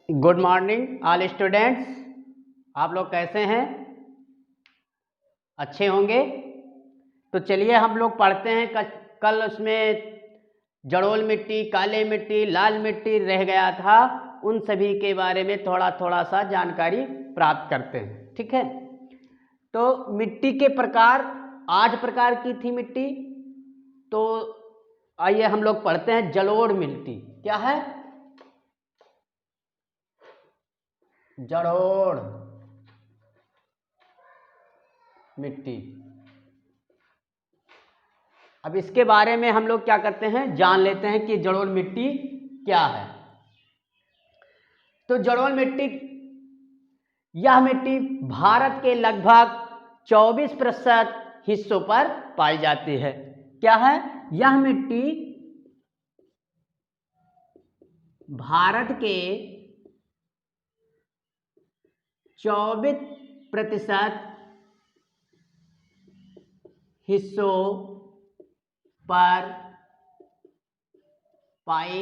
Good morning all students. आप लोग कैसे हैं? अच्छे होंगे। तो चलिए हम लोग पढ़ते हैं। कल उसमें जड़ोल मिट्टी, काली मिट्टी, लाल मिट्टी रह गया था। उन सभी के बारे में थोड़ा थोड़ा सा जानकारी प्राप्त करते हैं। ठीक है, तो मिट्टी के प्रकार 8 प्रकार की थी मिट्टी। तो आइए हम लोग पढ़ते हैं। जलोढ़ मिट्टी क्या है? जलोढ़ मिट्टी। अब इसके बारे में हम लोग क्या करते हैं, जान लेते हैं कि जलोढ़ मिट्टी क्या है। तो जलोढ़ मिट्टी, यह मिट्टी भारत के लगभग 24% हिस्सों पर पाई जाती है। क्या है? यह मिट्टी भारत के 24% हिस्सों पर पाई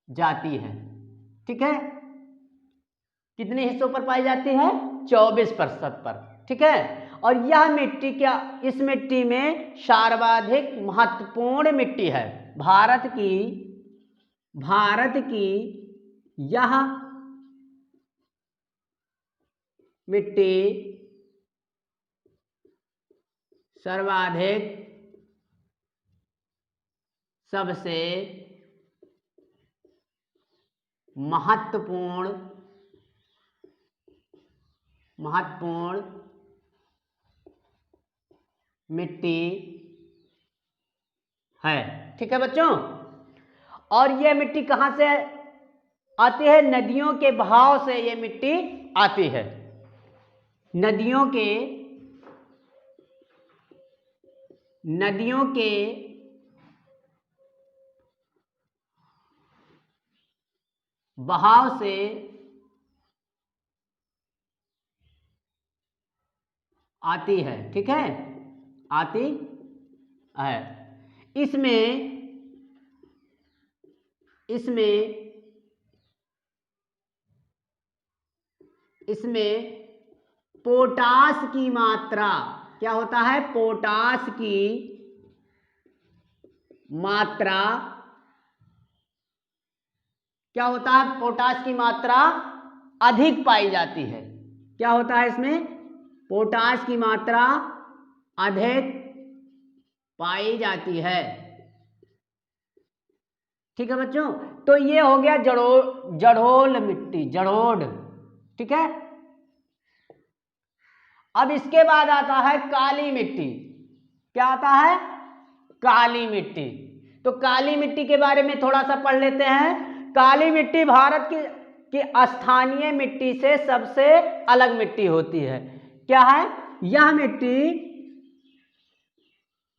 जाती है। ठीक है, कितने हिस्सों पर पाई जाती है? 24% पर। ठीक है, और यह मिट्टी क्या, इस मिट्टी में सर्वाधिक महत्वपूर्ण मिट्टी है। भारत की यह मिट्टी सर्वाधिक सबसे महत्वपूर्ण मिट्टी है। ठीक है बच्चों, और यह मिट्टी कहां से आती है? नदियों के बहाव से यह मिट्टी आती है। नदियों के बहाव से आती है। ठीक है, आती है। इसमें पोटाश की मात्रा, क्या होता है? पोटाश की मात्रा, क्या होता है? पोटाश की मात्रा अधिक पाई जाती है। क्या होता है इसमें? पोटाश की मात्रा अधिक पाई जाती है। ठीक है बच्चों, तो ये हो गया जड़ोल मिट्टी, जड़ोढ़। ठीक है, अब इसके बाद आता है काली मिट्टी। क्या आता है? काली मिट्टी। तो काली मिट्टी के बारे में थोड़ा सा पढ़ लेते हैं। काली मिट्टी भारत की स्थानीय मिट्टी से सबसे अलग मिट्टी होती है। क्या है? यह मिट्टी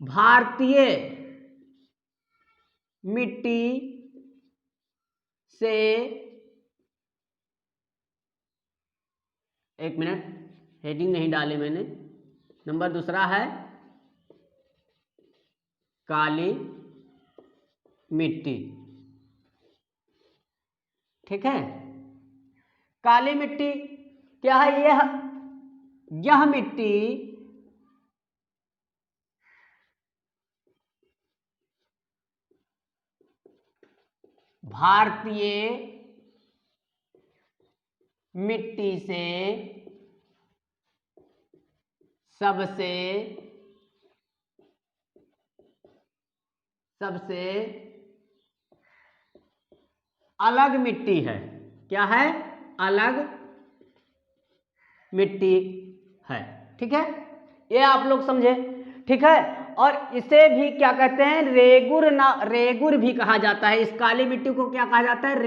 भारतीय मिट्टी से, एक मिनट, हेडिंग नहीं डाली मैंने। नंबर दूसरा है काली मिट्टी। ठीक है, काली मिट्टी क्या है? यह मिट्टी भारतीय मिट्टी से सबसे अलग मिट्टी है। क्या है? अलग मिट्टी है। ठीक है, ये आप लोग समझे। ठीक है, और इसे भी क्या कहते हैं? रेगुर भी कहा जाता है। इस काली मिट्टी को क्या कहा जाता है?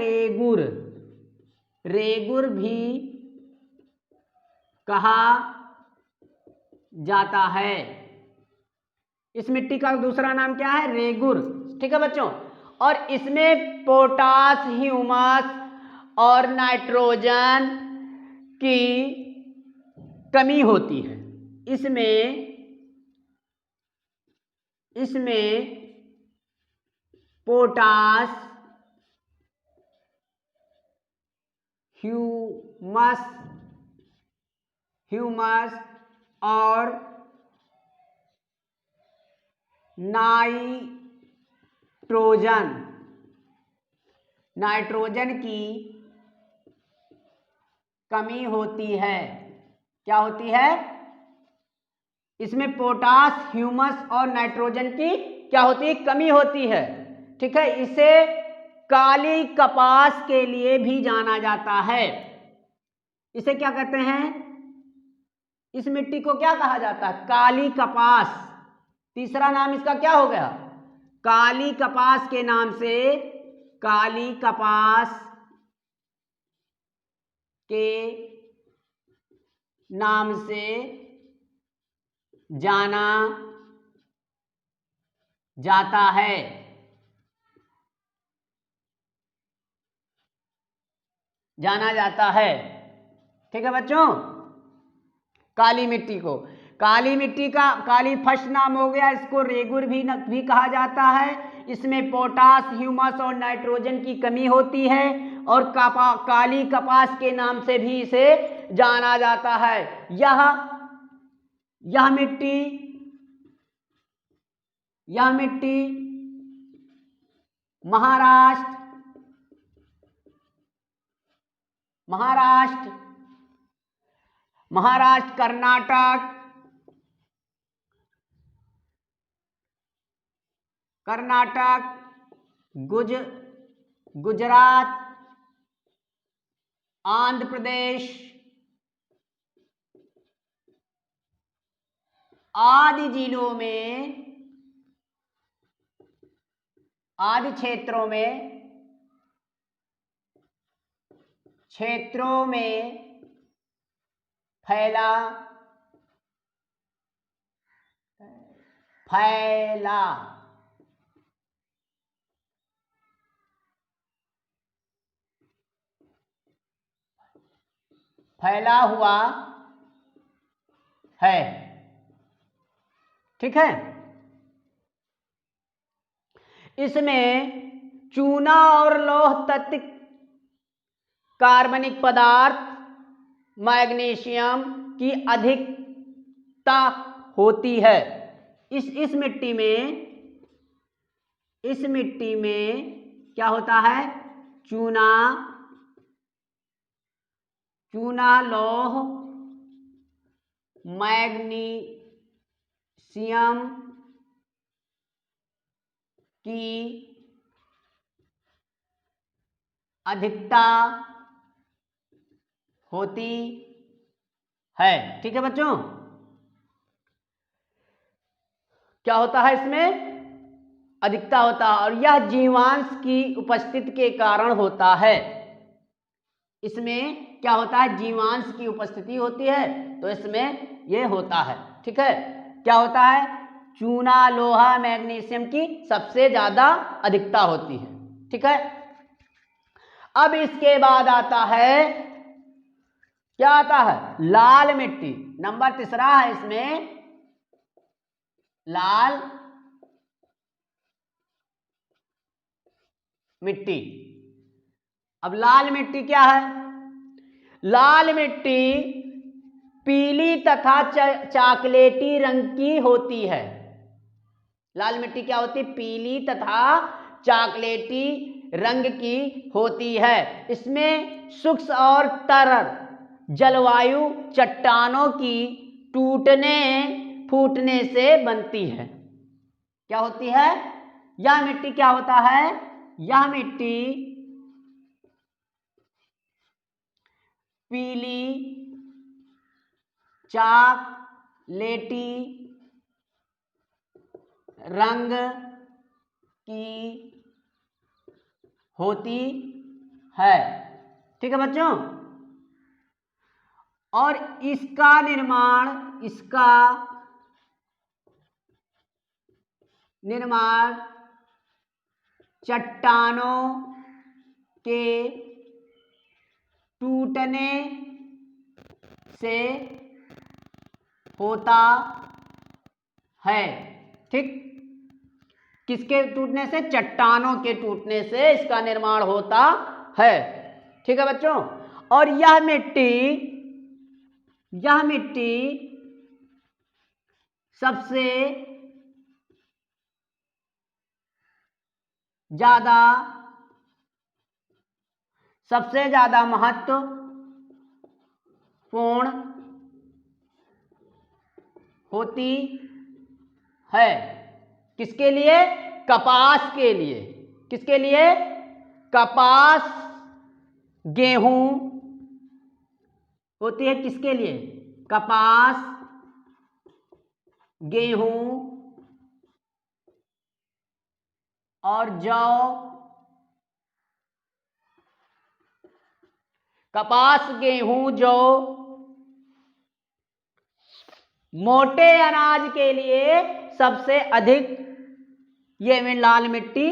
रेगुर भी कहा जाता है। इस मिट्टी का दूसरा नाम क्या है? रेगुर। ठीक है बच्चों, और इसमें पोटास, ह्यूमस और नाइट्रोजन की कमी होती है। इसमें पोटास, ह्यूमस और नाइट्रोजन की कमी होती है। क्या होती है? इसमें पोटास, ह्यूमस और नाइट्रोजन की क्या होती है? कमी होती है। ठीक है, इसे काली कपास के लिए भी जाना जाता है। इसे क्या कहते हैं? इस मिट्टी को क्या कहा जाता है? काली कपास। तीसरा नाम इसका क्या हो गया? काली कपास के नाम से, काली कपास के नाम से जाना जाता है। जाना जाता है। ठीक है बच्चों, काली मिट्टी को, काली मिट्टी का काली फर्स्ट नाम हो गया। इसको रेगुर भी कहा जाता है। इसमें पोटास, ह्यूमस और नाइट्रोजन की कमी होती है और काली कपास के नाम से भी इसे जाना जाता है। यह मिट्टी महाराष्ट्र, कर्नाटक, गुजरात, आंध्र प्रदेश आदि जिलों में, आदि क्षेत्रों में फैला हुआ है। ठीक है, इसमें चूना और लौह तत्व, कार्बनिक पदार्थ, मैग्नीशियम की अधिकता होती है। इस मिट्टी में क्या होता है? चूना, लौह, मैग्नीशियम की अधिकता होती है। ठीक है बच्चों, क्या होता है? इसमें अधिकता होता है और यह जीवांश की उपस्थिति के कारण होता है। इसमें क्या होता है? जीवांश की उपस्थिति होती है तो इसमें यह होता है। ठीक है, क्या होता है? चूना, लोहा, मैग्नीशियम की सबसे ज्यादा अधिकता होती है। ठीक है, अब इसके बाद आता है, क्या आता है? लाल मिट्टी। नंबर तीसरा है इसमें लाल मिट्टी। अब लाल मिट्टी क्या है? लाल मिट्टी पीली तथा चॉकलेटी रंग की होती है। लाल मिट्टी क्या होती है? पीली तथा चॉकलेटी रंग की होती है। इसमें सूक्ष्म और तरल जलवायु चट्टानों की टूटने फूटने से बनती है। क्या होती है? यह मिट्टी क्या होता है? यह मिट्टी पीली चॉकलेटी रंग की होती है। ठीक है बच्चों, और इसका निर्माण चट्टानों के टूटने से होता है। ठीक, किसके टूटने से? चट्टानों के टूटने से इसका निर्माण होता है। ठीक है बच्चों, और यह मिट्टी सबसे ज्यादा महत्वपूर्ण होती है। किसके लिए? कपास के लिए। किसके लिए? कपास, गेहूं होती है। किसके लिए? कपास, गेहूं और जौ। कपास, गेहूं, जौ मोटे अनाज के लिए सबसे अधिक ये में लाल मिट्टी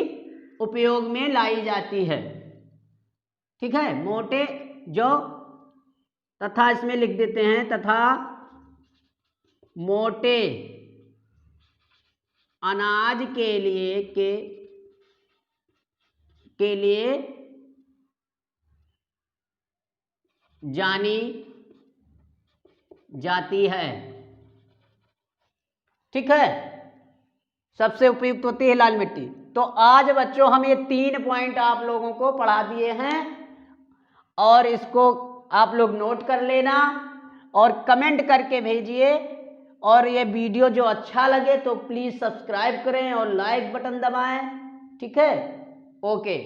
उपयोग में लाई जाती है। ठीक है, मोटे जो तथा इसमें लिख देते हैं, तथा मोटे अनाज के लिए जानी जाती है। ठीक है, सबसे उपयुक्त होती है लाल मिट्टी। तो आज बच्चों हम ये 3 पॉइंट आप लोगों को पढ़ा दिए हैं और इसको आप लोग नोट कर लेना और कमेंट करके भेजिए। और ये वीडियो जो अच्छा लगे तो प्लीज़ सब्सक्राइब करें और लाइक बटन दबाएं। ठीक है, ओके।